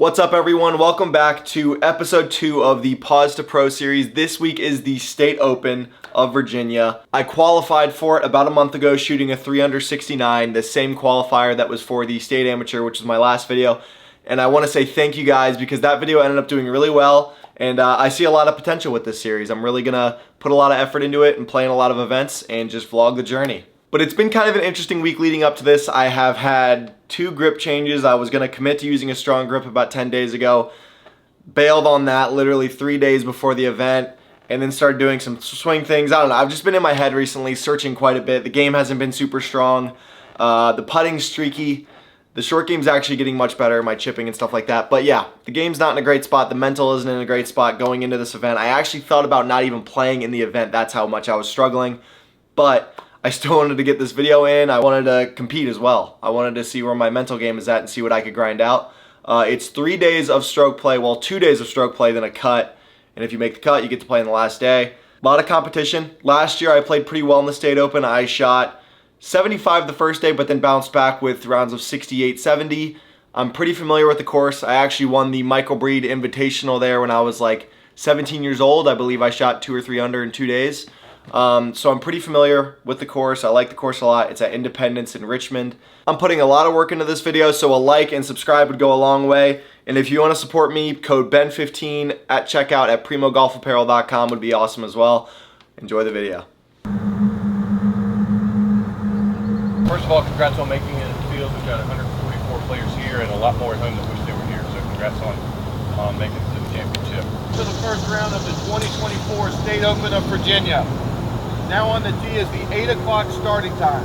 What's up, everyone? Welcome back to episode 2 of the Pause to Pro series. This week is the State Open of Virginia. I qualified for it about a month ago, shooting a 3 under 69, the same qualifier that was for the State Amateur, which is my last video. And I want to say thank you guys because that video ended up doing really well, and I see a lot of potential with this series. I'm really gonna put a lot of effort into it and play in a lot of events and just vlog the journey. But it's been kind of an interesting week leading up to this. I have had 2 grip changes. I was gonna commit to using a strong grip about 10 days ago, bailed on that literally 3 days before the event, and then started doing some swing things. I don't know, I've just been in my head recently, searching quite a bit. The game hasn't been super strong. The putting's streaky. The short game's actually getting much better, my chipping and stuff like that. But yeah, the game's not in a great spot. The mental isn't in a great spot going into this event. I actually thought about not even playing in the event. That's how much I was struggling. But I still wanted to get this video in. I wanted to compete as well. I wanted to see where my mental game is at and see what I could grind out. It's 3 days of stroke play, well, 2 days of stroke play, then a cut. And if you make the cut, you get to play in the last day. A lot of competition. Last year, I played pretty well in the State Open. I shot 75 the first day, but then bounced back with rounds of 68, 70. I'm pretty familiar with the course. I actually won the Michael Breed Invitational there when I was like 17 years old. I believe I shot 2 or 3 under in 2 days. So I'm pretty familiar with the course. I like the course a lot. It's at Independence in Richmond. I'm putting a lot of work into this video, so a like and subscribe would go a long way. And if you want to support me, code BEN15 at checkout at primogolfapparel.com would be awesome as well. Enjoy the video. First of all, congrats on making it in the field. We've got 144 players here and a lot more at home that wish they were here. So congrats on making it to the championship. To the first round of the 2024 State Open of Virginia. Now on the tee is the 8 o'clock starting time.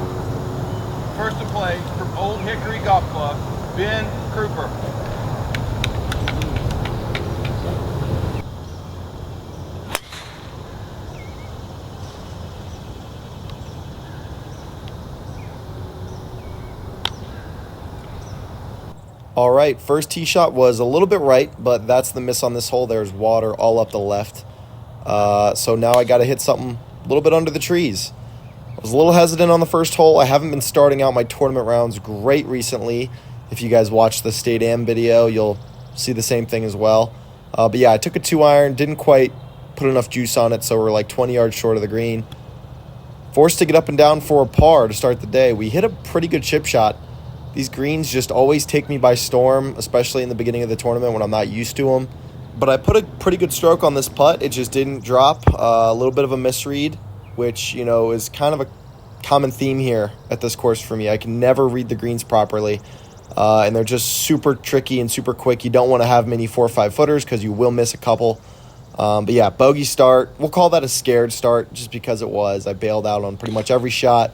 First to play from Old Hickory Golf Club, Ben Cooper. All right, first tee shot was a little bit right, but that's the miss on this hole. There's water all up the left. So now I got to hit something a little bit under the trees. I was a little hesitant on the first hole. I haven't been starting out my tournament rounds great recently. If you guys watch the State Am video, you'll see the same thing as well. But yeah, I took a 2-iron, didn't quite put enough juice on it, so we're like 20 yards short of the green. Forced to get up and down for a par to start the day. We hit a pretty good chip shot. These greens just always take me by storm, especially in the beginning of the tournament when I'm not used to them. But I put a pretty good stroke on this putt. It just didn't drop. A little bit of a misread, which, you know, is kind of a common theme here at this course for me. I can never read the greens properly, and they're just super tricky and super quick. You don't want to have many 4 or 5 footers because you will miss a couple. But yeah, bogey start. We'll call that a scared start just because it was. I bailed out on pretty much every shot,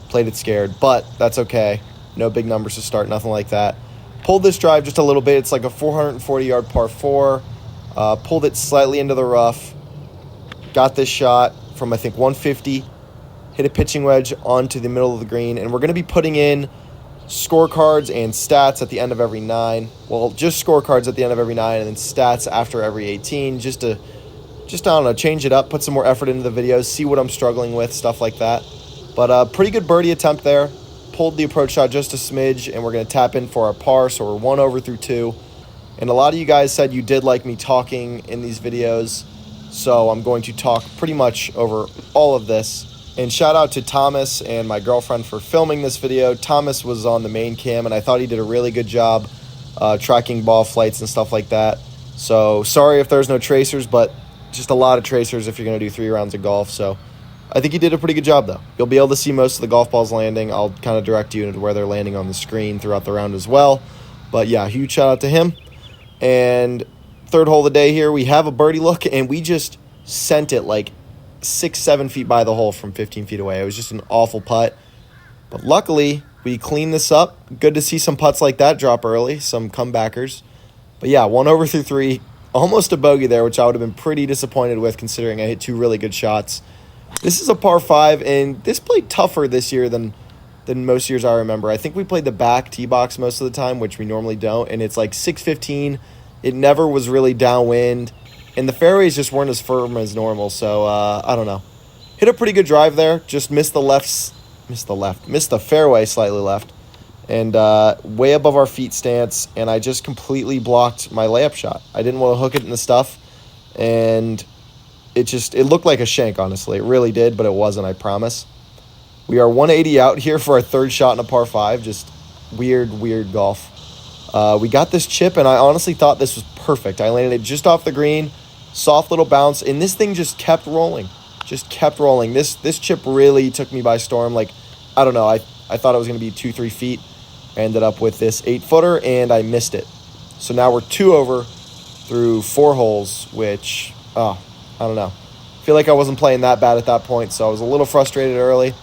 played it scared, but that's okay. No big numbers to start, nothing like that. Pulled this drive just a little bit. It's like a 440-yard par 4. Pulled it slightly into the rough. Got this shot from, I think, 150. Hit a pitching wedge onto the middle of the green. And we're going to be putting in scorecards and stats at the end of every 9. Well, just scorecards at the end of every 9 and then stats after every 18. Just I don't know, change it up, put some more effort into the videos, see what I'm struggling with, stuff like that. But a pretty good birdie attempt there. Pulled the approach shot just a smidge, and we're going to tap in for our par, so we're 1 over through 2. And a lot of you guys said you did like me talking in these videos, so I'm going to talk pretty much over all of this. And shout out to Thomas and my girlfriend for filming this video. Thomas was on the main cam, and I thought he did a really good job tracking ball flights and stuff like that. So sorry if there's no tracers, but just a lot of tracers if you're going to do 3 rounds of golf, so I think he did a pretty good job, though. You'll be able to see most of the golf balls landing. I'll kind of direct you into where they're landing on the screen throughout the round as well. But yeah, huge shout out to him. And third hole of the day here, we have a birdie look, and we just sent it like 6-7 feet by the hole from 15 feet away. It was just an awful putt. But luckily, we cleaned this up. Good to see some putts like that drop early, some comebackers. But yeah, 1 over through 3, almost a bogey there, which I would have been pretty disappointed with considering I hit 2 really good shots. This is a par 5, and this played tougher this year than most years I remember. I think we played the back tee box most of the time, which we normally don't, and it's like 615. It never was really downwind, and the fairways just weren't as firm as normal, so I don't know. Hit a pretty good drive there, just missed the fairway slightly left. and way above our feet stance, and I just completely blocked my layup shot. I didn't want to hook it in the stuff, and it looked like a shank, honestly. It really did, but it wasn't, I promise. We are 180 out here for our third shot in a par 5. Just weird golf. We got this chip, and I honestly thought this was perfect. I landed it just off the green, soft little bounce, and this thing just kept rolling. This chip really took me by storm. Like, I don't know. I thought it was going to be 2-3 feet. I ended up with this 8-footer, and I missed it. So now we're 2 over through 4 holes, which, I don't know. I feel like I wasn't playing that bad at that point, so I was a little frustrated early.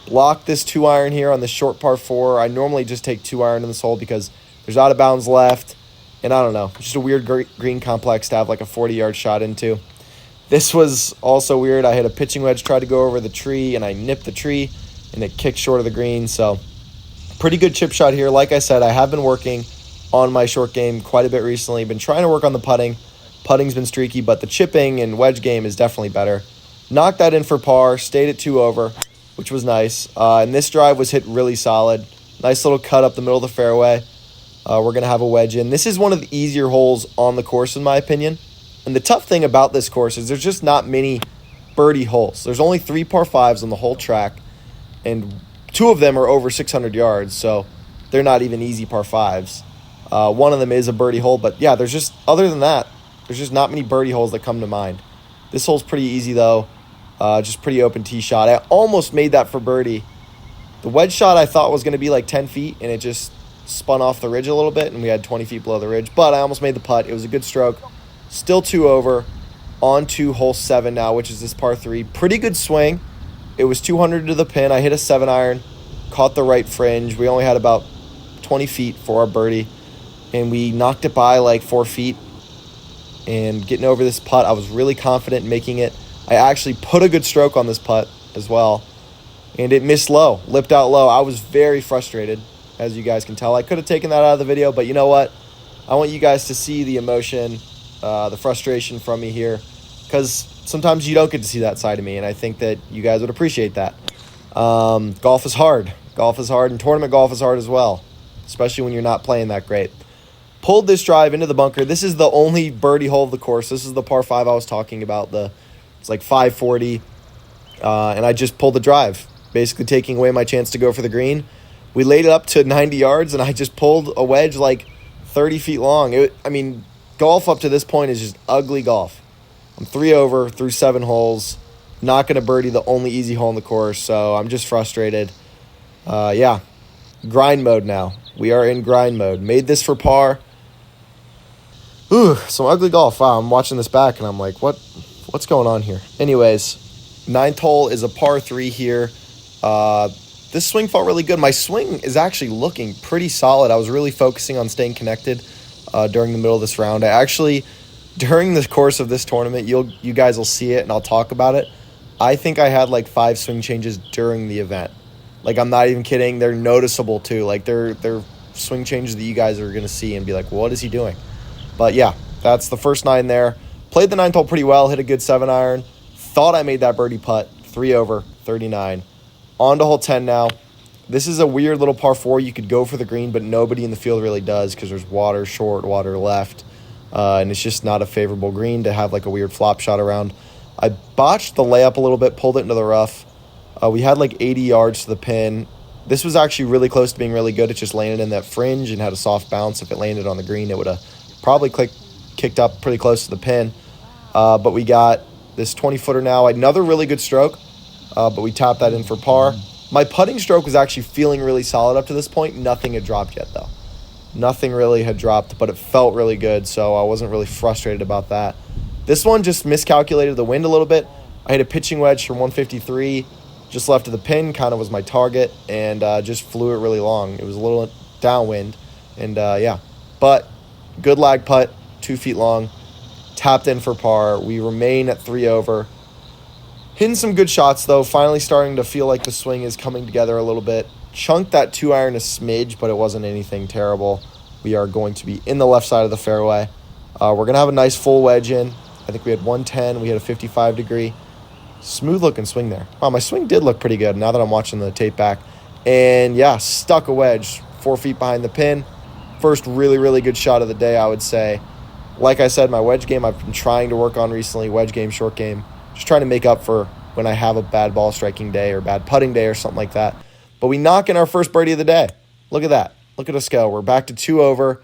Blocked this 2-iron here on this short par 4. I normally just take 2-iron in this hole because there's out of bounds left, and I don't know. It's just a weird green complex to have like a 40-yard shot into. This was also weird. I hit a pitching wedge, tried to go over the tree, and I nipped the tree, and it kicked short of the green. So pretty good chip shot here. Like I said, I have been working on my short game quite a bit recently. Been trying to work on the putting. Putting's been streaky, but the chipping and wedge game is definitely better. Knocked that in for par, stayed at 2 over, which was nice. And this drive was hit really solid. Nice little cut up the middle of the fairway. We're going to have a wedge in. This is one of the easier holes on the course, in my opinion. And the tough thing about this course is there's just not many birdie holes. There's only 3 par 5s on the whole track, and 2 of them are over 600 yards, so they're not even easy par 5s. One of them is a birdie hole, but yeah, other than that, there's just not many birdie holes that come to mind. This hole's pretty easy, though. Just pretty open tee shot. I almost made that for birdie. The wedge shot I thought was going to be like 10 feet, and it just spun off the ridge a little bit, and we had 20 feet below the ridge. But I almost made the putt. It was a good stroke. Still 2 over. On to hole 7 now, which is this par 3. Pretty good swing. It was 200 to the pin. I hit a 7-iron. Caught the right fringe. We only had about 20 feet for our birdie, and we knocked it by like 4 feet. And getting over this putt, I was really confident in making it. I actually put a good stroke on this putt as well, and it missed low, lipped out low. I was very frustrated, as you guys can tell. I could have taken that out of the video, but you know what? I want you guys to see the emotion, the frustration from me here, because sometimes you don't get to see that side of me, and I think that you guys would appreciate that. Golf is hard. And tournament golf is hard as well, especially when you're not playing that great. Pulled this drive into the bunker. This is the only birdie hole of the course. This is the par 5 I was talking about. It's like 540, and I just pulled the drive, basically taking away my chance to go for the green. We laid it up to 90 yards, and I just pulled a wedge like 30 feet long. Golf up to this point is just ugly golf. I'm 3 over through 7 holes, not going to birdie the only easy hole in the course, so I'm just frustrated. Grind mode now. We are in grind mode. Made this for par. Some ugly golf. Wow, I'm watching this back, and I'm like, what's going on here? Anyways, 9th hole is a par 3 here. This swing felt really good. My swing is actually looking pretty solid. I was really focusing on staying connected during the middle of this round. During the course of this tournament, you guys will see it, and I'll talk about it. I think I had like 5 swing changes during the event. Like, I'm not even kidding. They're noticeable, too. Like, they're swing changes that you guys are going to see and be like, what is he doing? But, yeah, that's the first 9 there. Played the 9th hole pretty well. Hit a good 7-iron. Thought I made that birdie putt. 3 over, 39. On to hole 10 now. This is a weird little par 4. You could go for the green, but nobody in the field really does because there's water short, water left. And it's just not a favorable green to have like a weird flop shot around. I botched the layup a little bit, pulled it into the rough. We had like 80 yards to the pin. This was actually really close to being really good. It just landed in that fringe and had a soft bounce. If it landed on the green, it would have probably kicked up pretty close to the pin. But we got this 20-footer now. Another really good stroke, but we tapped that in for par. My putting stroke was actually feeling really solid up to this point. Nothing had dropped yet, though. Nothing really had dropped, but it felt really good, so I wasn't really frustrated about that. This one just miscalculated the wind a little bit. I hit a pitching wedge from 153, just left of the pin, kind of was my target, and just flew it really long. It was a little downwind, and But good lag putt, 2 feet long, tapped in for par. We remain at 3 over. Hitting some good shots, though. Finally starting to feel like the swing is coming together a little bit. Chunked that 2-iron a smidge, but it wasn't anything terrible. We are going to be in the left side of the fairway. We're going to have a nice full wedge in. I think we had 110. We had a 55-degree. Smooth-looking swing there. Wow, my swing did look pretty good now that I'm watching the tape back. And, yeah, stuck a wedge 4 feet behind the pin. First really, really good shot of the day, I would say. Like I said, my wedge game I've been trying to work on recently, wedge game, short game, just trying to make up for when I have a bad ball striking day or bad putting day or something like that. But we knock in our first birdie of the day. Look at that. Look at us go. We're back to 2 over.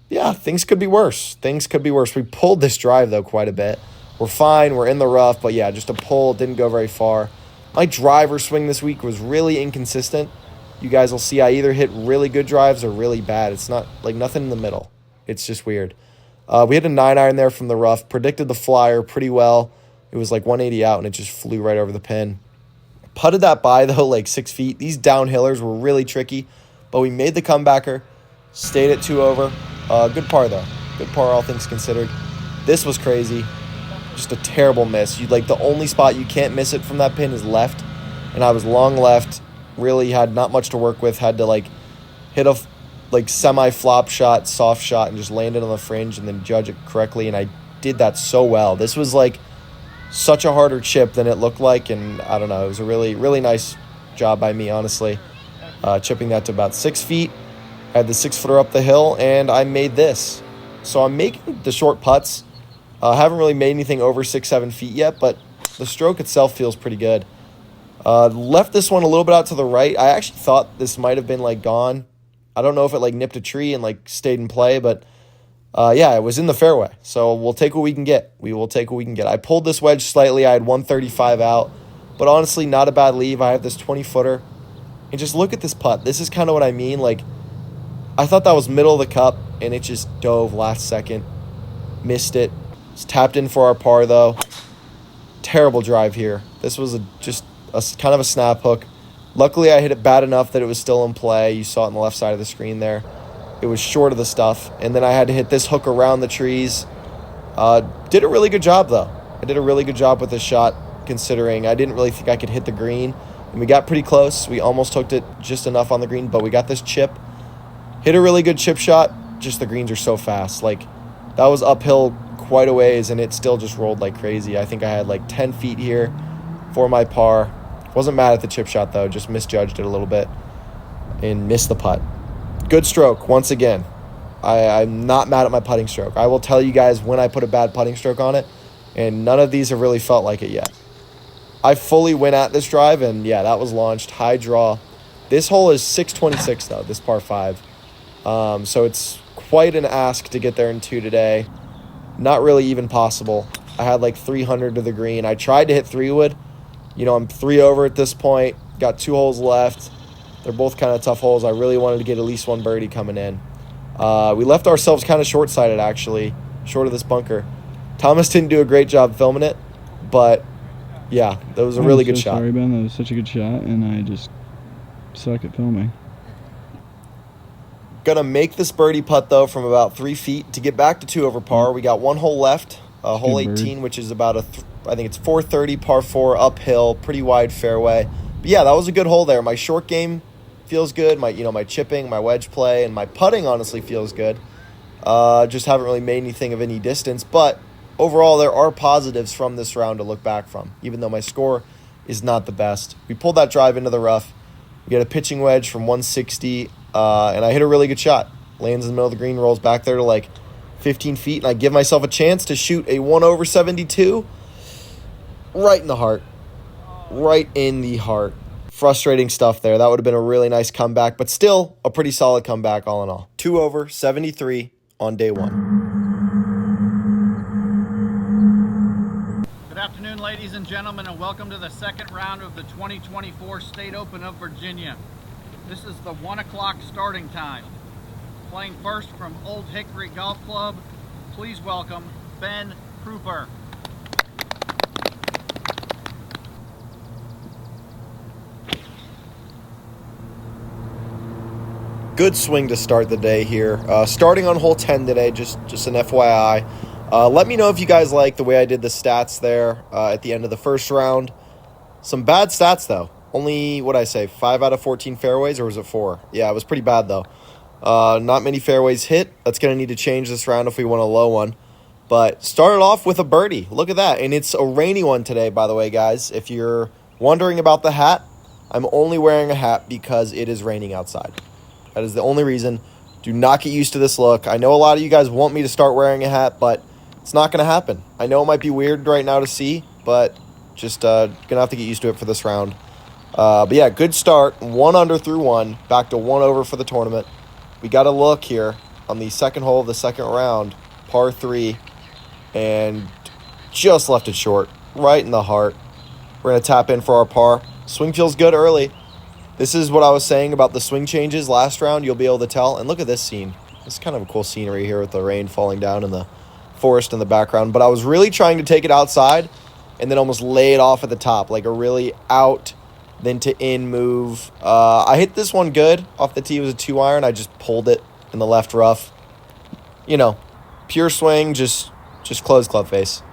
Yeah, things could be worse. Things could be worse. We pulled this drive, though, quite a bit. We're fine. We're in the rough. But, yeah, just a pull. Didn't go very far. My driver swing this week was really inconsistent. You guys will see I either hit really good drives or really bad. It's not like nothing in the middle. It's just weird. We hit a 9-iron there from the rough. Predicted the flyer pretty well. It was like 180 out, and it just flew right over the pin. Putted that by, though, like 6 feet. These downhillers were really tricky, but we made the comebacker. Stayed at 2 over. Good par, though. Good par, all things considered. This was crazy. Just a terrible miss. The only spot you can't miss it from that pin is left, and I was long left. Really had not much to work with. Had to, hit a, semi-flop shot, soft shot, and just land it on the fringe and then judge it correctly, and I did that so well. This was, such a harder chip than it looked like, and I don't know. It was a really, really nice job by me, honestly. Chipping that to about 6 feet. I had the 6-footer up the hill, and I made this. So I'm making the short putts. Haven't really made anything over 6-7 feet yet, but the stroke itself feels pretty good. Left this one a little bit out to the right. I actually thought this might have been, gone. I don't know if it, nipped a tree and, stayed in play, but, yeah, it was in the fairway. So we'll take what we can get. We will take what we can get. I pulled this wedge slightly. I had 135 out, but honestly, not a bad leave. I have this 20-footer. And just look at this putt. This is kind of what I mean. I thought that was middle of the cup, and it just dove last second. Missed it. It's tapped in for our par, though. Terrible drive here. This was just a kind of a snap hook. Luckily, I hit it bad enough that it was still in play. You saw it on the left side of the screen there. It was short of the stuff, and then I had to hit this hook around the trees. Did a really good job, though. I did a really good job with this shot, considering I didn't really think I could hit the green. And we got pretty close. We almost hooked it just enough on the green, but we got this chip. Hit a really good chip shot. Just the greens are so fast. That was uphill quite a ways, and it still just rolled like crazy. I think I had 10 feet here for my par. Wasn't mad at the chip shot, though. Just misjudged it a little bit and missed the putt. Good stroke, once again. I'm not mad at my putting stroke. I will tell you guys when I put a bad putting stroke on it, and none of these have really felt like it yet. I fully went at this drive, and yeah, that was launched. High draw. This hole is 626, though, this par 5. So it's quite an ask to get there in 2 today. Not really even possible. I had 300 to the green. I tried to hit 3-wood. I'm 3 over at this point. Got 2 holes left. They're both kind of tough holes. I really wanted to get at least 1 birdie coming in. We left ourselves kind of short-sighted, actually, short of this bunker. Thomas didn't do a great job filming it, but yeah, that was a really good shot. Sorry, Ben. That was such a good shot, and I just suck at filming. Gonna make this birdie putt, though, from about 3 feet to get back to 2 over par. We got 1 hole left, hole 18, which is about I think it's 430 par 4 uphill, pretty wide fairway. But yeah, that was a good hole there. My short game feels good. My chipping, my wedge play, and my putting honestly feels good. Just haven't really made anything of any distance, but overall there are positives from this round to look back from, even though my score is not the best. We pulled that drive into the rough. We got a pitching wedge from 160, and I hit a really good shot. Lands in the middle of the green, rolls back there to 15 feet, and I give myself a chance to shoot a 1 over 72 right in the heart. Right in the heart. Frustrating stuff there. That would have been a really nice comeback, but still a pretty solid comeback all in all. 2 over 73 on day 1. Good afternoon, ladies and gentlemen, and welcome to the second round of the 2024 State Open of Virginia. This is the 1 o'clock starting time. Playing first from Old Hickory Golf Club, please welcome Ben Cruper. Good swing to start the day here. Starting on hole 10 today, just an FYI. Let me know if you guys like the way I did the stats there at the end of the first round. Some bad stats, though. Only, 5 out of 14 fairways, or was it 4? Yeah, it was pretty bad, though. Not many fairways hit. That's going to need to change this round if we want a low one. But started off with a birdie. Look at that. And it's a rainy one today, by the way, guys. If you're wondering about the hat, I'm only wearing a hat because it is raining outside. That is the only reason. Do not get used to this look. I know a lot of you guys want me to start wearing a hat, but it's not going to happen. I know it might be weird right now to see, but just going to have to get used to it for this round. But yeah, good start. 1 under through 1. Back to 1 over for the tournament. We got a look here on the second hole of the second round, par 3, and just left it short, right in the heart. We're going to tap in for our par. Swing feels good early. This is what I was saying about the swing changes last round. You'll be able to tell. And look at this scene. It's kind of a cool scenery here with the rain falling down and the forest in the background. But I was really trying to take it outside and then almost lay it off at the top, like a really out then to in move. I hit this one good off the tee. It was a 2-iron. I just pulled it in the left rough. You know, pure swing, just closed club face.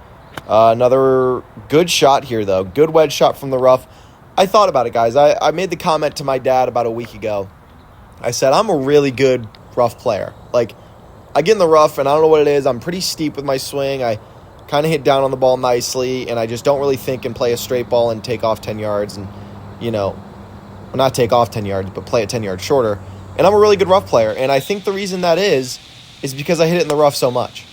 Another good shot here, though. Good wedge shot from the rough. I thought about it, guys. I made the comment to my dad about a week ago. I said, I'm a really good rough player. Like, I get in the rough, and I don't know what it is. I'm pretty steep with my swing. I kind of hit down on the ball nicely, and I just don't really think and play a straight ball and take off 10 yards and, you know, well, not take off 10 yards, but play it 10 yards shorter. And I'm a really good rough player, and I think the reason that is because I hit it in the rough so much.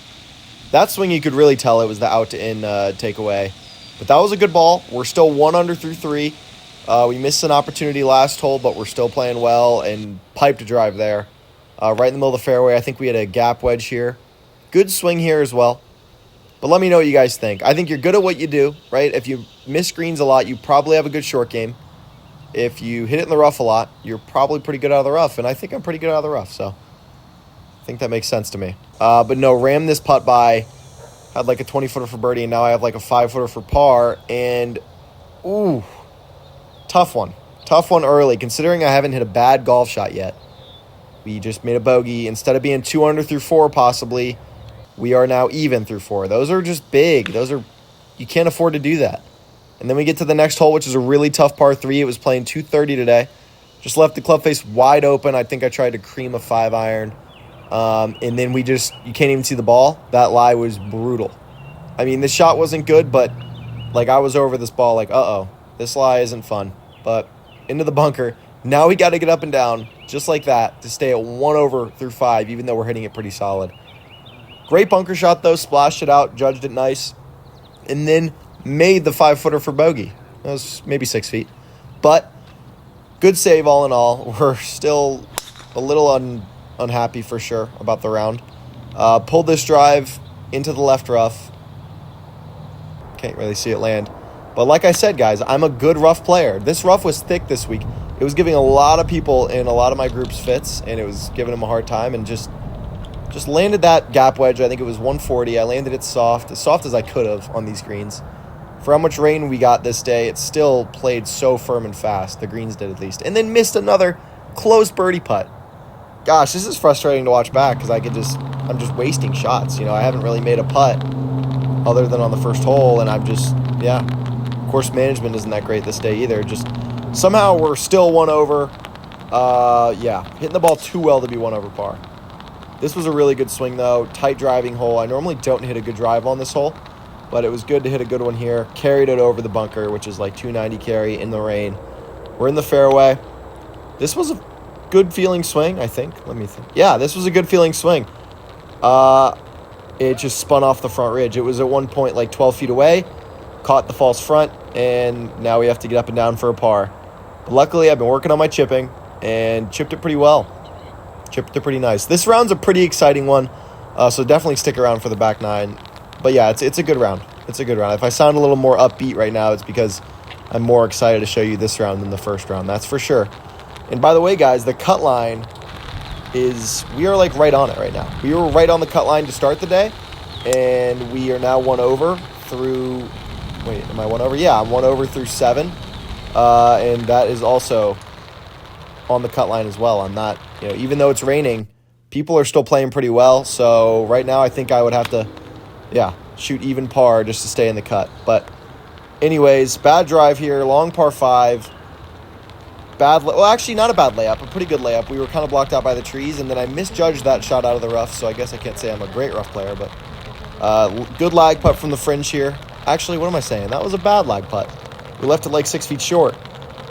That swing, you could really tell it was the out to in takeaway. But that was a good ball. We're still 1 under through 3. We missed an opportunity last hole, but we're still playing well and piped a drive there. Right in the middle of the fairway. I think we had a gap wedge here. Good swing here as well. But let me know what you guys think. I think you're good at what you do, right? If you miss greens a lot, you probably have a good short game. If you hit it in the rough a lot, you're probably pretty good out of the rough. And I think I'm pretty good out of the rough, so I think that makes sense to me. But no, rammed this putt by. Had like a 20-footer for birdie, and now I have like a 5-footer for par. And, ooh, tough one. Tough one early, considering I haven't hit a bad golf shot yet. We just made a bogey. Instead of being 2 under through 4 possibly, we are now even through 4. Those are just big. You can't afford to do that. And then we get to the next hole, which is a really tough par 3. It was playing 230 today. Just left the club face wide open. I think I tried to cream a 5-iron. And then you can't even see the ball. That lie was brutal. I mean, the shot wasn't good, but like I was over this ball like, uh-oh, this lie isn't fun. But into the bunker. Now we got to get up and down just like that to stay at 1 over through 5, even though we're hitting it pretty solid. Great bunker shot, though. Splashed it out, judged it nice, and then made the 5-footer for bogey. That was maybe 6 feet. But good save all in all. We're still a little unhappy for sure about the round. Pulled this drive into the left rough. Can't really see it land. But like I said, guys, I'm a good rough player. This rough was thick this week. It was giving a lot of people in a lot of my groups fits, and it was giving them a hard time, and just landed that gap wedge. I think it was 140. I landed it soft as I could have on these greens. For how much rain we got this day, it still played so firm and fast. The greens did, at least. And then missed another close birdie putt. Gosh, this is frustrating to watch back because I'm just wasting shots. You know, I haven't really made a putt other than on the first hole, and course management isn't that great this day either. Just somehow we're still 1 over. Hitting the ball too well to be 1 over par. This was a really good swing, though. Tight driving hole. I normally don't hit a good drive on this hole, but it was good to hit a good one here. Carried it over the bunker, which is like 290 carry in the rain. We're in the fairway. This was a good feeling swing, I think. Let me think. Yeah, this was a good feeling swing. It just spun off the front ridge. It was at one point like 12 feet away. Caught the false front, and now we have to get up and down for a par. But luckily, I've been working on my chipping and chipped it pretty well. Chipped it pretty nice. This round's a pretty exciting one, so definitely stick around for the back 9. But yeah, it's a good round. It's a good round. If I sound a little more upbeat right now, it's because I'm more excited to show you this round than the first round. That's for sure. And by the way, guys, the cut line we are like right on it right now. We were right on the cut line to start the day, and we are now 1 over through... Wait, am I 1 over? Yeah, I'm 1 over through 7. And that is also on the cut line as well. I'm not, even though it's raining, people are still playing pretty well. So right now I think I would have to, shoot even par just to stay in the cut. But anyways, bad drive here, long par 5. Actually not a bad layup, a pretty good layup. We were kind of blocked out by the trees, and then I misjudged that shot out of the rough. So I guess I can't say I'm a great rough player, but good lag putt from the fringe here. Actually, what am I saying? That was a bad lag putt. We left it like 6 feet short.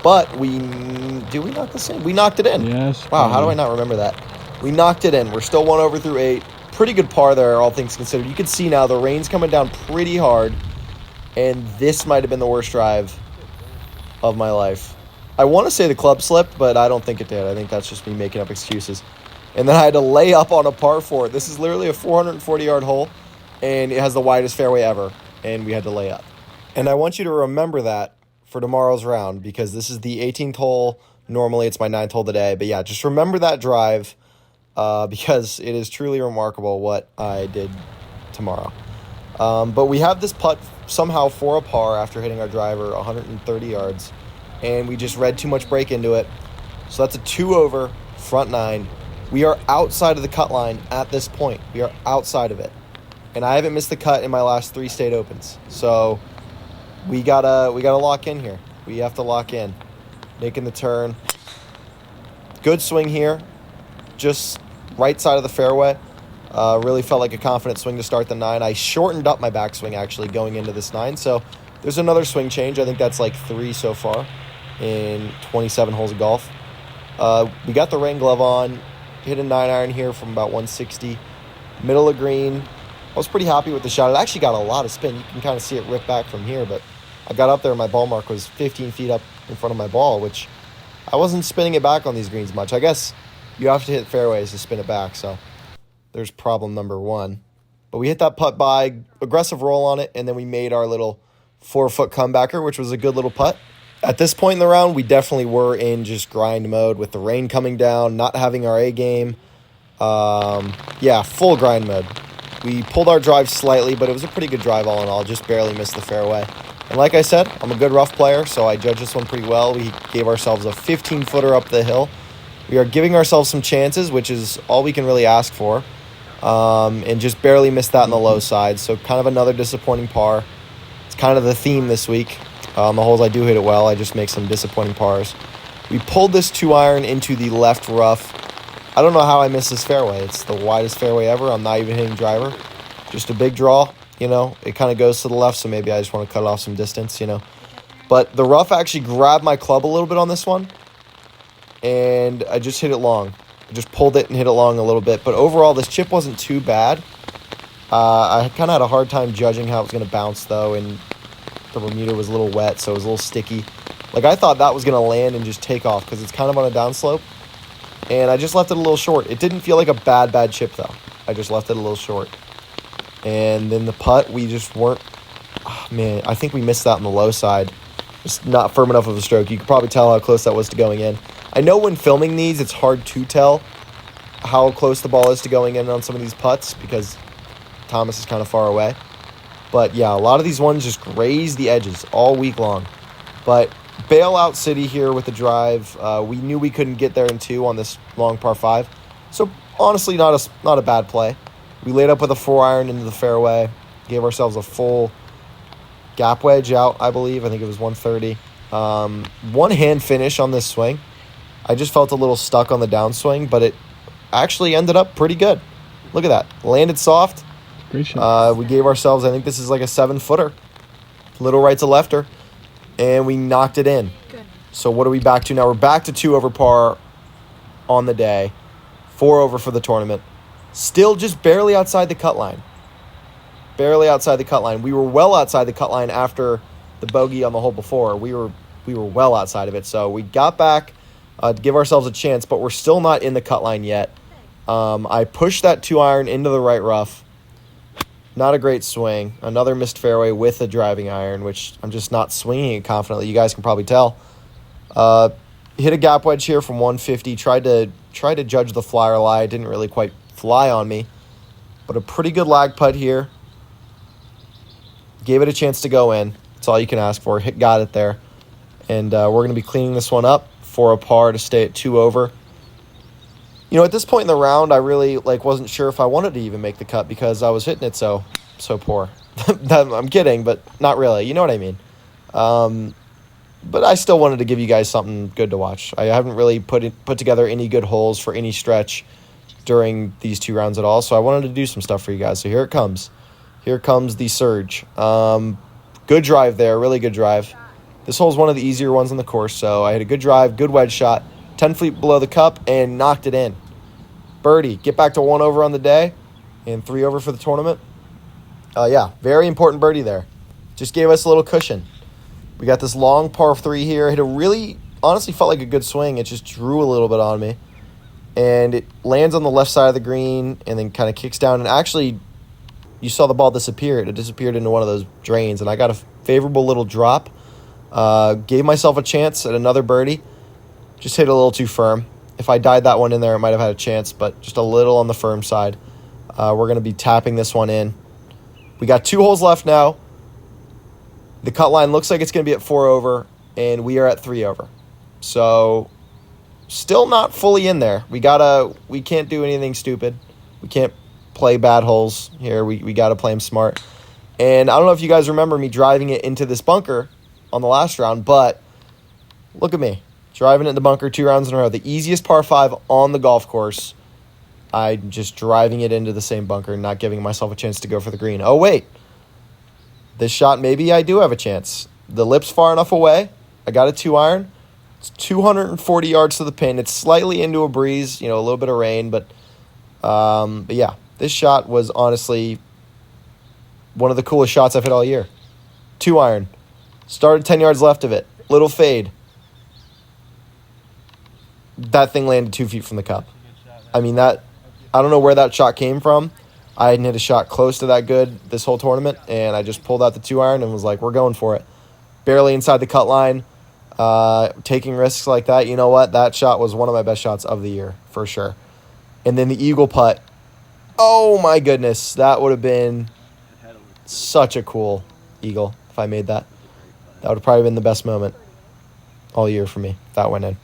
But we knock this in? We knocked it in. Yes. Wow, how do buddy. I not remember that? We knocked it in. We're still 1 over through 8. Pretty good par there, all things considered. You can see now the rain's coming down pretty hard, and this might have been the worst drive of my life. I want to say the club slipped, but I don't think it did. I think that's just me making up excuses. And then I had to lay up on a par 4. This is literally a 440-yard hole, and it has the widest fairway ever, and we had to lay up. And I want you to remember that for tomorrow's round, because this is the 18th hole. Normally it's my 9th hole today, but yeah, just remember that drive, because it is truly remarkable what I did tomorrow. But we have this putt somehow for a par after hitting our driver 130 yards, and we just read too much break into it. So that's a 2 over, front 9. We are outside of the cut line at this point. We are outside of it. And I haven't missed the cut in my last 3 state opens. So we gotta lock in here. We have to lock in. Making the turn. Good swing here. Just right side of the fairway. Really felt like a confident swing to start the 9. I shortened up my backswing actually going into this 9. So there's another swing change. I think that's like 3 so far in 27 holes of golf. We got the rain glove on. Hit a 9-iron here from about 160. Middle of green. I was pretty happy with the shot. It actually got a lot of spin. You can kind of see it rip back from here, but I got up there and my ball mark was 15 feet up in front of my ball, which I wasn't spinning it back on these greens much. I guess you have to hit fairways to spin it back, so there's problem number 1. But we hit that putt by, aggressive roll on it, and then we made our little 4-foot comebacker, which was a good little putt. At this point in the round, we definitely were in just grind mode with the rain coming down, not having our A game. Yeah, full grind mode. We pulled our drive slightly, but it was a pretty good drive all in all, just barely missed the fairway. And like I said, I'm a good rough player, so I judged this one pretty well. We gave ourselves a 15-footer up the hill. We are giving ourselves some chances, which is all we can really ask for, and just barely missed that on the low side. So kind of another disappointing par. It's kind of the theme this week. On the holes I do hit it well, I just make some disappointing pars. We pulled this 2-iron into the left rough. I don't know how I missed this fairway. It's the widest fairway ever. I'm not even hitting driver. Just a big draw, you know. It kind of goes to the left, so maybe I just want to cut off some distance, you know. But the rough actually grabbed my club a little bit on this one, and I just hit it long. I just pulled it and hit it long a little bit. But overall, this chip wasn't too bad. I kind of had a hard time judging how it was going to bounce, though, and the Bermuda was a little wet, so it was a little sticky. Like, I thought that was going to land and just take off because it's kind of on a downslope. And I just left it a little short. It didn't feel like a bad chip, though. I just left it a little short. And then the putt, we just weren't... Oh, man, I think we missed that on the low side. Just not firm enough of a stroke. You could probably tell how close that was to going in. I know when filming these, it's hard to tell how close the ball is to going in on some of these putts because Thomas is kind of far away. But, yeah, a lot of these ones just graze the edges all week long. But bailout city here with the drive. We knew we couldn't get there in 2 on this long par 5. So, honestly, not a bad play. We laid up with a 4-iron into the fairway. Gave ourselves a full gap wedge out, I believe. I think it was 130. One-hand finish on this swing. I just felt a little stuck on the downswing, but it actually ended up pretty good. Look at that. Landed soft. Great shot. We gave ourselves, I think this is like a 7-footer. Little right to lefter. And we knocked it in. Good. So what are we back to now? We're back to 2 over par on the day. 4 over for the tournament. Still just barely outside the cut line. Barely outside the cut line. We were well outside the cut line after the bogey on the hole before. We were well outside of it. So we got back to give ourselves a chance, but we're still not in the cut line yet. I pushed that 2-iron into the right rough. Not a great swing. Another missed fairway with a driving iron, which I'm just not swinging it confidently. You guys can probably tell. Hit a gap wedge here from 150. Tried to judge the fly or lie. It didn't really quite fly on me. But a pretty good lag putt here. Gave it a chance to go in. That's all you can ask for. Got it there. And we're going to be cleaning this one up for a par to stay at 2 over. You know, at this point in the round, I really wasn't sure if I wanted to even make the cut because I was hitting it so poor. I'm kidding, but not really. You know what I mean. But I still wanted to give you guys something good to watch. I haven't really put together any good holes for any stretch during these 2 rounds at all, so I wanted to do some stuff for you guys. So here it comes. Here comes the surge. Good drive there, really good drive. This hole's one of the easier ones on the course, so I had a good drive, good wedge shot, 10 feet below the cup, and knocked it in. Birdie, get back to 1 over on the day, and 3 over for the tournament. Yeah, very important birdie there. Just gave us a little cushion. We got this long par 3 here. Hit a really, honestly felt like a good swing. It just drew a little bit on me. And it lands on the left side of the green and then kind of kicks down. And actually, you saw the ball disappear. It disappeared into one of those drains. And I got a favorable little drop. Gave myself a chance at another birdie. Just hit a little too firm. If I died that one in there, I might have had a chance, but just a little on the firm side. We're going to be tapping this one in. We got 2 holes left now. The cut line looks like it's going to be at 4 over, and we are at 3 over. So, still not fully in there. We can't do anything stupid. We can't play bad holes here. We got to play them smart. And I don't know if you guys remember me driving it into this bunker on the last round, but look at me. Driving it in the bunker 2 rounds in a row. The easiest par 5 on the golf course. I'm just driving it into the same bunker and not giving myself a chance to go for the green. Oh, wait. This shot, maybe I do have a chance. The lip's far enough away. I got a 2-iron. It's 240 yards to the pin. It's slightly into a breeze, a little bit of rain. But yeah, this shot was honestly one of the coolest shots I've hit all year. 2-iron. Started 10 yards left of it. Little fade. That thing landed 2 feet from the cup. I mean, I don't know where that shot came from. I hadn't hit a shot close to that good this whole tournament, and I just pulled out the 2-iron and was like, we're going for it. Barely inside the cut line, taking risks like that. You know what? That shot was one of my best shots of the year, for sure. And then the eagle putt. Oh, my goodness. That would have been such a cool eagle if I made that. That would have probably been the best moment all year for me if that went in.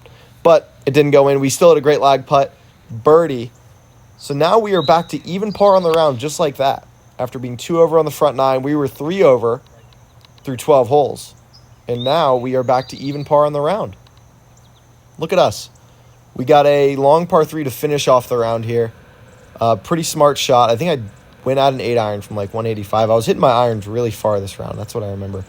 But it didn't go in. We still had a great lag putt. Birdie. So now we are back to even par on the round just like that. After being 2 over on the front 9, we were 3 over through 12 holes. And now we are back to even par on the round. Look at us. We got a long par 3 to finish off the round here. Pretty smart shot. I think I went out an 8-iron from like 185. I was hitting my irons really far this round. That's what I remember.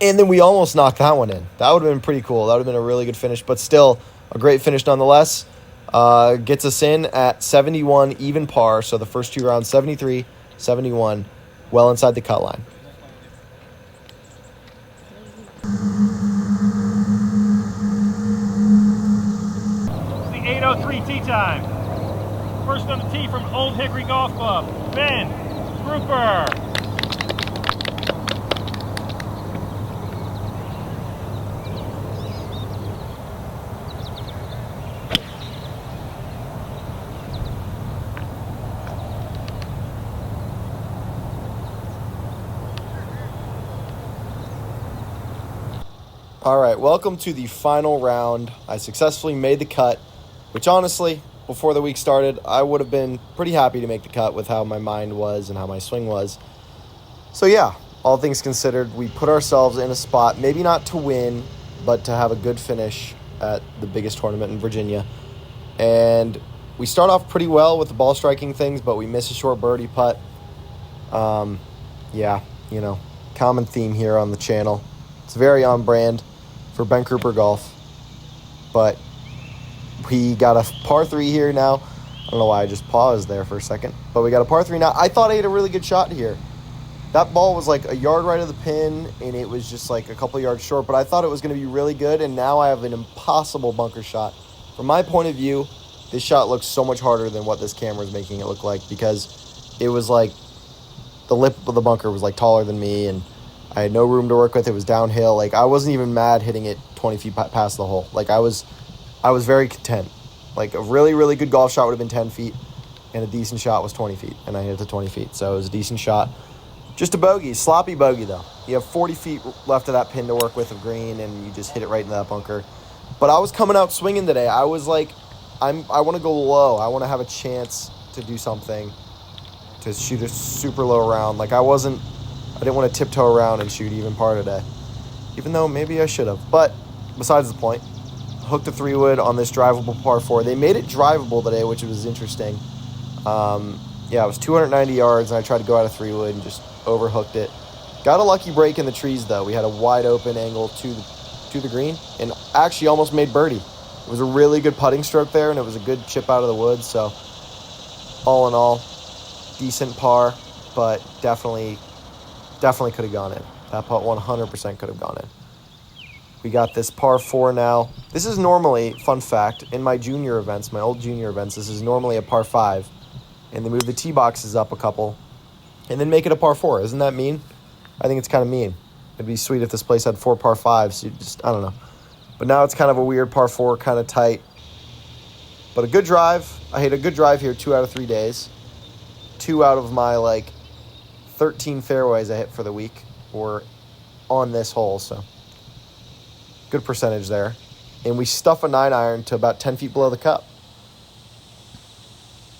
And then we almost knocked that one in. That would have been pretty cool. That would have been a really good finish, but still a great finish nonetheless. Gets us in at 71 even par. So the first 2 rounds, 73, 71, well inside the cut line. It's the 8:03 tee time. First on the tee from Old Hickory Golf Club, Ben Grouper. All right, welcome to the final round. I successfully made the cut, which honestly, before the week started, I would have been pretty happy to make the cut with how my mind was and how my swing was. So yeah, all things considered, we put ourselves in a spot, maybe not to win, but to have a good finish at the biggest tournament in Virginia. And we start off pretty well with the ball striking things, but we miss a short birdie putt. Yeah, common theme here on the channel. It's very on brand for Ben Grouper Golf. But we got a par 3 here now. I don't know why I just paused there for a second. But we got a par 3 now. I thought I hit a really good shot here. That ball was like a yard right of the pin, and it was just like a couple yards short. But I thought it was going to be really good, and now I have an impossible bunker shot. From my point of view, this shot looks so much harder than what this camera is making it look like, because it was like the lip of the bunker was like taller than me, and I had no room to work with. It was downhill. Like, I wasn't even mad hitting it 20 feet past the hole. Like, I was very content. Like, a really, really good golf shot would have been 10 feet, and a decent shot was 20 feet, and I hit it to 20 feet. So it was a decent shot. Just a bogey, sloppy bogey, though. You have 40 feet left of that pin to work with of green, and you just hit it right into that bunker. But I was coming out swinging today. I was like, I want to go low. I want to have a chance to do something, to shoot a super low round. Like, I didn't want to tiptoe around and shoot even par today, even though maybe I should have. But besides the point, hooked a 3-wood on this drivable par 4. They made it drivable today, which was interesting. Yeah, it was 290 yards, and I tried to go out a 3-wood and just overhooked it. Got a lucky break in the trees, though. We had a wide open angle to the green and actually almost made birdie. It was a really good putting stroke there, and it was a good chip out of the woods. So all in all, decent par, but definitely could have gone in. That putt 100% could have gone in. We got this par 4 now. This is normally, fun fact, in my junior events, my old junior events, this is normally a par 5. And they move the tee boxes up a couple and then make it a par 4. Isn't that mean? I think it's kind of mean. It'd be sweet if this place had 4 par 5s. You just, I don't know. But now it's kind of a weird par 4, kind of tight. But a good drive. I hit a good drive here 2 out of 3 days. 2 out of my, 13 fairways I hit for the week were on this hole, so good percentage there. And we stuff a 9-iron to about 10 feet below the cup.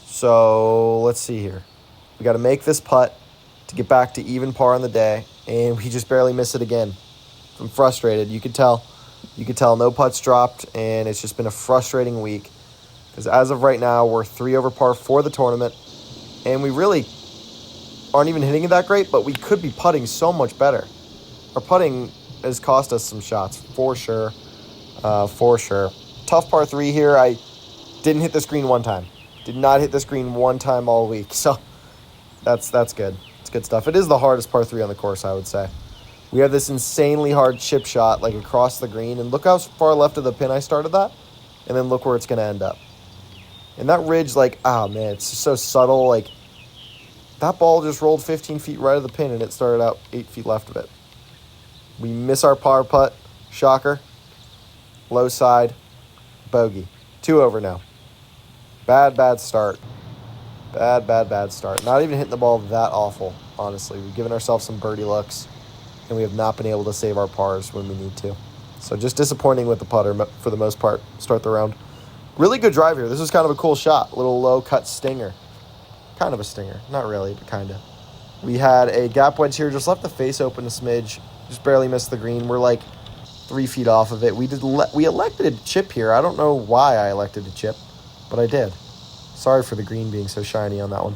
So let's see here. We got to make this putt to get back to even par on the day, and we just barely miss it again. I'm frustrated. You could tell no putts dropped, and it's just been a frustrating week. Because as of right now, we're 3 over par for the tournament, and we really aren't even hitting it that great, but we could be putting so much better. Our putting has cost us some shots, for sure. Tough par 3 here. I didn't hit the screen one time. Did not hit the screen one time all week, so that's good. It's good stuff. It is the hardest par 3 on the course, I would say. We have this insanely hard chip shot, across the green, and look how far left of the pin I started that, and then look where it's going to end up. And that ridge, it's just so subtle, that ball just rolled 15 feet right of the pin, and it started out 8 feet left of it. We miss our par putt. Shocker. Low side. Bogey. 2 over now. Bad start. Bad start. Not even hitting the ball that awful, honestly. We've given ourselves some birdie looks, and we have not been able to save our pars when we need to. So just disappointing with the putter for the most part. Start the round. Really good drive here. This was kind of a cool shot. Little low cut stinger. Kind of a stinger. Not really, but kind of. We had a gap wedge here. Just left the face open a smidge. Just barely missed the green. We're 3 feet off of it. We elected to chip here. I don't know why I elected to chip, but I did. Sorry for the green being so shiny on that one.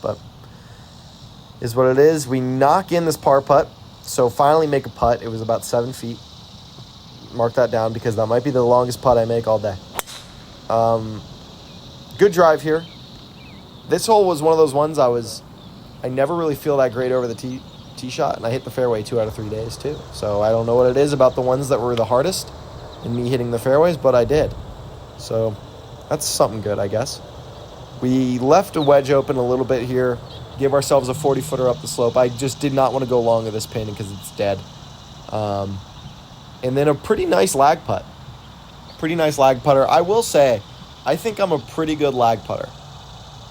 But is what it is. We knock in this par putt. So finally make a putt. It was about 7 feet. Mark that down because that might be the longest putt I make all day. Good drive here. This hole was one of those ones I never really feel that great over the tee shot, and I hit the fairway 2 out of 3 days too. So I don't know what it is about the ones that were the hardest in me hitting the fairways, but I did. So that's something good, I guess. We left a wedge open a little bit here, give ourselves a 40-footer up the slope. I just did not want to go long of this pin because it's dead. And then a pretty nice lag putt. Pretty nice lag putter. I will say, I think I'm a pretty good lag putter.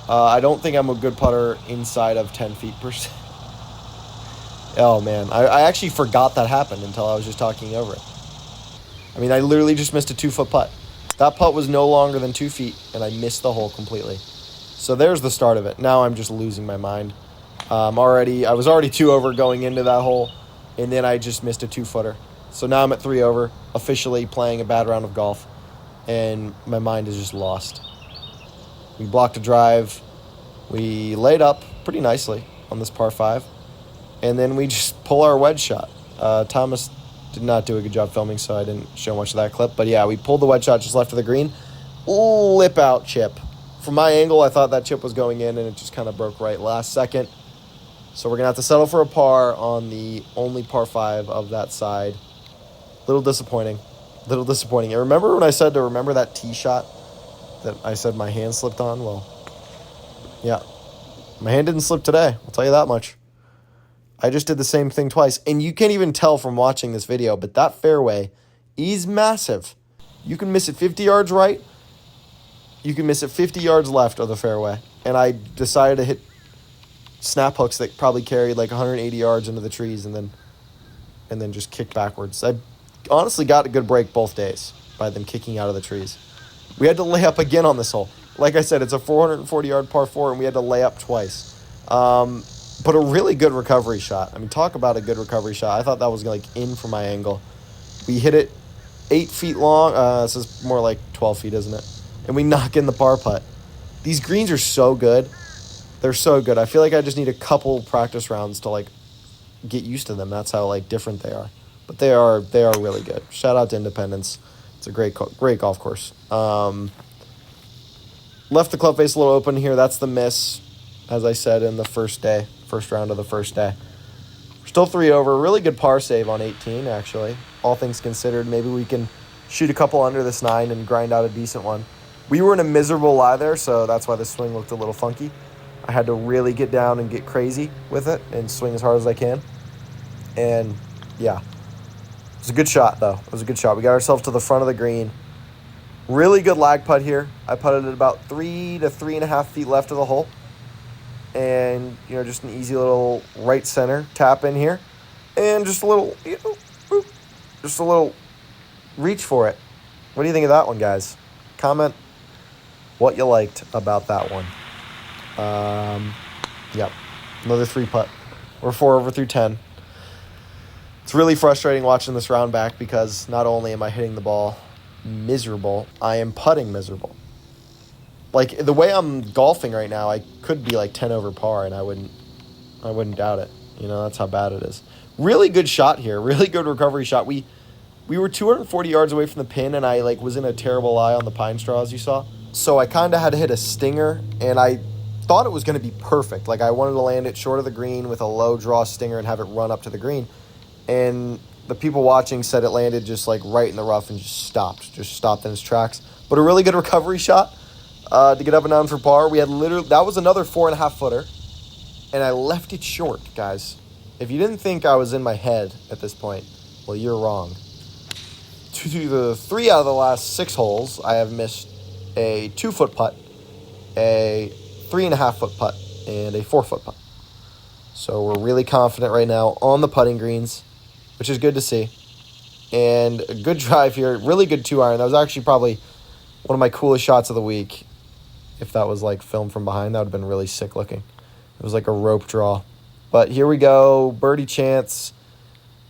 I don't think I'm a good putter inside of 10 feet per se. Oh, man. I actually forgot that happened until I was just talking over it. I mean, I literally just missed a 2-foot putt. That putt was no longer than 2 feet, and I missed the hole completely. So there's the start of it. Now I'm just losing my mind. I was already 2 over going into that hole, and then I just missed a 2-footer. So now I'm at 3 over, officially playing a bad round of golf, and my mind is just lost. We blocked a drive. We laid up pretty nicely on this par 5, and then we just pull our wedge shot. Thomas did not do a good job filming, so I didn't show much of that clip. But yeah, we pulled the wedge shot just left of the green. Lip out chip. From my angle, I thought that chip was going in, and it just kind of broke right last second. So we're going to have to settle for a par on the only par 5 of that side. Little disappointing. And remember when I said to remember that tee shot that I said my hand slipped on? Well, yeah. My hand didn't slip today. I'll tell you that much. I just did the same thing twice. And you can't even tell from watching this video, but that fairway is massive. You can miss it 50 yards right. You can miss it 50 yards left of the fairway. And I decided to hit snap hooks that probably carried 180 yards into the trees and then just kick backwards. I honestly got a good break both days by them kicking out of the trees. We had to lay up again on this hole. Like I said, it's a 440-yard par 4, and we had to lay up twice. But a really good recovery shot. I mean, talk about a good recovery shot. I thought that was in from my angle. We hit it 8 feet long. This is more like 12 feet, isn't it? And we knock in the par putt. These greens are so good. They're so good. I feel like I just need a couple practice rounds to get used to them. That's how like different they are. But they are really good. Shout out to Independence. It's a great golf course. Left the club face a little open here. That's the miss, as I said in the first round of the first day. We're still 3 over. Really good par save on 18, actually. All things considered, maybe we can shoot a couple under this 9 and grind out a decent one. We were in a miserable lie there, so that's why the swing looked a little funky. I had to really get down and get crazy with it and swing as hard as I can. And, yeah. It was a good shot, though. It was a good shot. We got ourselves to the front of the green. Really good lag putt here. I putted it about 3 to 3.5 feet left of the hole. And, just an easy little right center tap in here. And just a little, just a little reach for it. What do you think of that one, guys? Comment what you liked about that one. Yep. Another 3 putt. We're 4 over through 10. It's really frustrating watching this round back because not only am I hitting the ball miserable, I am putting miserable. Like, the way I'm golfing right now, I could be like 10 over par, and I wouldn't doubt it. That's how bad it is. Really good shot here. Really good recovery shot. We were 240 yards away from the pin, and I was in a terrible lie on the pine straw, as you saw. So I kind of had to hit a stinger, and I thought it was going to be perfect. Like, I wanted to land it short of the green with a low draw stinger and have it run up to the green. And the people watching said it landed just right in the rough and just stopped in its tracks. But a really good recovery shot to get up and down for par. We had that was another 4.5 footer, and I left it short, guys. If you didn't think I was in my head at this point, well, you're wrong. To the 3 out of the last 6 holes, I have missed a 2-foot putt, a 3.5-foot putt, and a 4-foot putt. So we're really confident right now on the putting greens, which is good to see. And a good drive here. Really good 2-iron. That was actually probably one of my coolest shots of the week. If that was filmed from behind, that would have been really sick looking. It was like a rope draw. But here we go. Birdie chance.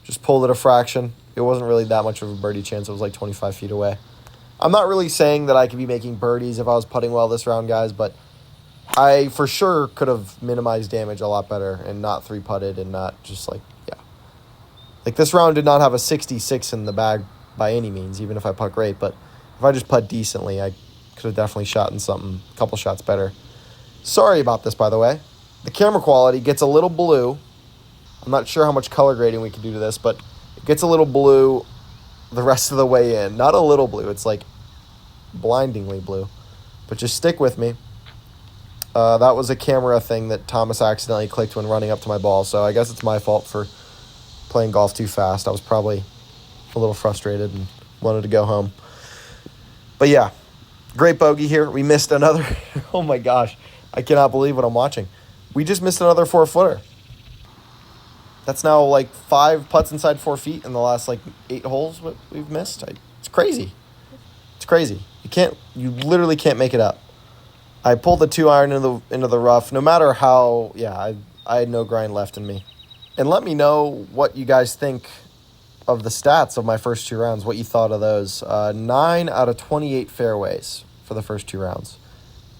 Just pulled it a fraction. It wasn't really that much of a birdie chance. It was 25 feet away. I'm not really saying that I could be making birdies if I was putting well this round, guys, but I for sure could have minimized damage a lot better and not 3-putted and not just this round did not have a 66 in the bag by any means, even if I putt great, but if I just putt decently, I could have definitely shot in a couple shots better. Sorry about this, by the way. The camera quality gets a little blue. I'm not sure how much color grading we can do to this, but it gets a little blue the rest of the way in. Not a little blue. It's blindingly blue. But just stick with me. That was a camera thing that Thomas accidentally clicked when running up to my ball, so I guess it's my fault for playing golf too fast. I was probably a little frustrated and wanted to go home. But yeah, great bogey here. We missed another. Oh my gosh. I cannot believe what I'm watching. We just missed another 4-footer. That's now 5 putts inside 4 feet in the last 8 holes what we've missed. It's crazy. It's crazy. You literally can't make it up. I pulled the 2-iron into the rough. No matter how, I had no grind left in me. And let me know what you guys think of the stats of my first 2 rounds, what you thought of those. 9 out of 28 fairways for the first 2 rounds.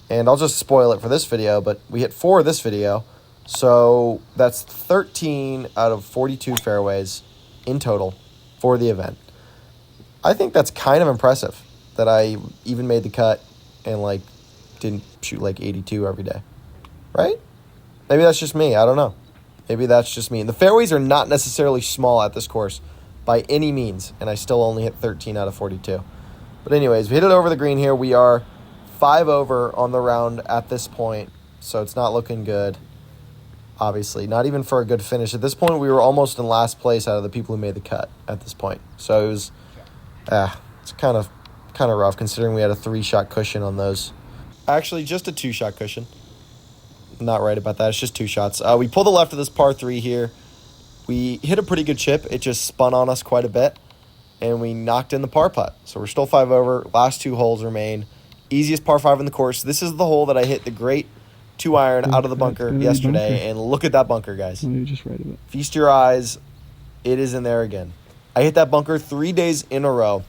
And I'll just spoil it for this video, but we hit 4 this video. So that's 13 out of 42 fairways in total for the event. I think that's kind of impressive that I even made the cut and didn't shoot 82 every day. Right? Maybe that's just me. I don't know. Maybe that's just me. And the fairways are not necessarily small at this course by any means, and I still only hit 13 out of 42. But anyways, we hit it over the green here. We are 5 over on the round at this point, so it's not looking good, obviously. Not even for a good finish. At this point, we were almost in last place out of the people who made the cut at this point. So it was, it's kind of rough considering we had a 3-shot cushion on those. Actually, just a 2-shot cushion. Not right about that. It's just 2 shots. We pulled the left of this par 3 here. We hit a pretty good chip. It just spun on us quite a bit, and we knocked in the par putt. So we're still 5 over. Last 2 holes remain. Easiest par 5 in the course. This is the hole that I hit the great 2-iron out of the bunker yesterday, and look at that bunker, guys. You just read it. Feast your eyes. It is in there again. I hit that bunker 3 days in a row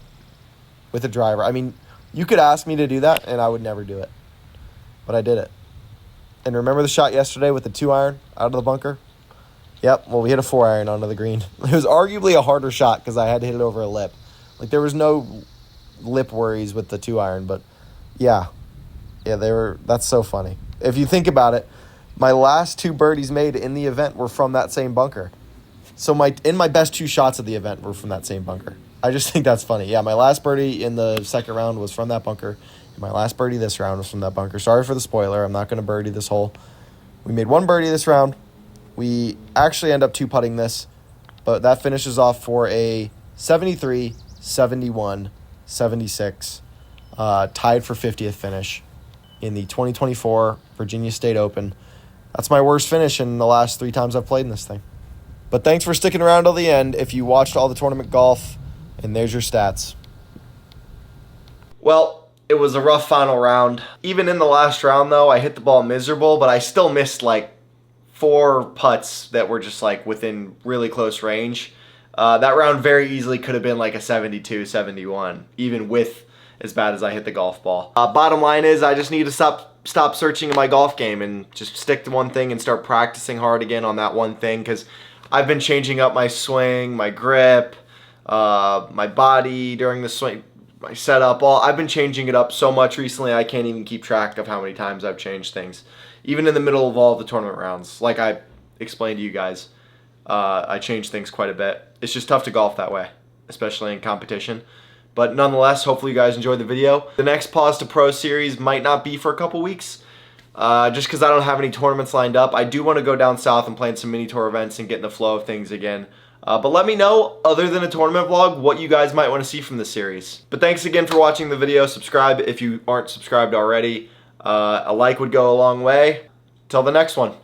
with a driver. I mean, you could ask me to do that, and I would never do it. But I did it. And remember the shot yesterday with the 2-iron out of the bunker? Yep, well, we hit a 4-iron onto the green. It was arguably a harder shot because I had to hit it over a lip. Like, there was no lip worries with the 2-iron, but yeah. Yeah, that's so funny. If you think about it, my last 2 birdies made in the event were from that same bunker. So my best 2 shots of the event were from that same bunker. I just think that's funny. Yeah, my last birdie in the second round was from that bunker. And my last birdie this round was from that bunker. Sorry for the spoiler. I'm not going to birdie this hole. We made 1 birdie this round. We actually end up 2-putting this, but that finishes off for a 73, 71, 76, tied for 50th finish in the 2024 Virginia State Open. That's my worst finish in the last 3 times I've played in this thing. But thanks for sticking around till the end if you watched all the tournament golf, and there's your stats. Well, it was a rough final round. Even in the last round, though, I hit the ball miserable, but I still missed like 4 putts that were just like within really close range. That round very easily could have been like a 72, 71, even with as bad as I hit the golf ball. Bottom line is I just need to stop searching in my golf game and just stick to one thing and start practicing hard again on that one thing, because I've been changing up my swing, my grip, my body during the swing, my setup. I've been changing it up so much recently I can't even keep track of how many times I've changed things. Even in the middle of all of the tournament rounds, like I explained to you guys, I change things quite a bit. It's just tough to golf that way, especially in competition. But nonetheless, hopefully you guys enjoyed the video. The next Pause to Pro series might not be for a couple weeks, just because I don't have any tournaments lined up. I do want to go down south and play in some mini tour events and get in the flow of things again. But let me know, other than a tournament vlog, what you guys might want to see from this series. But thanks again for watching the video. Subscribe if you aren't subscribed already. A like would go a long way. Till the next one.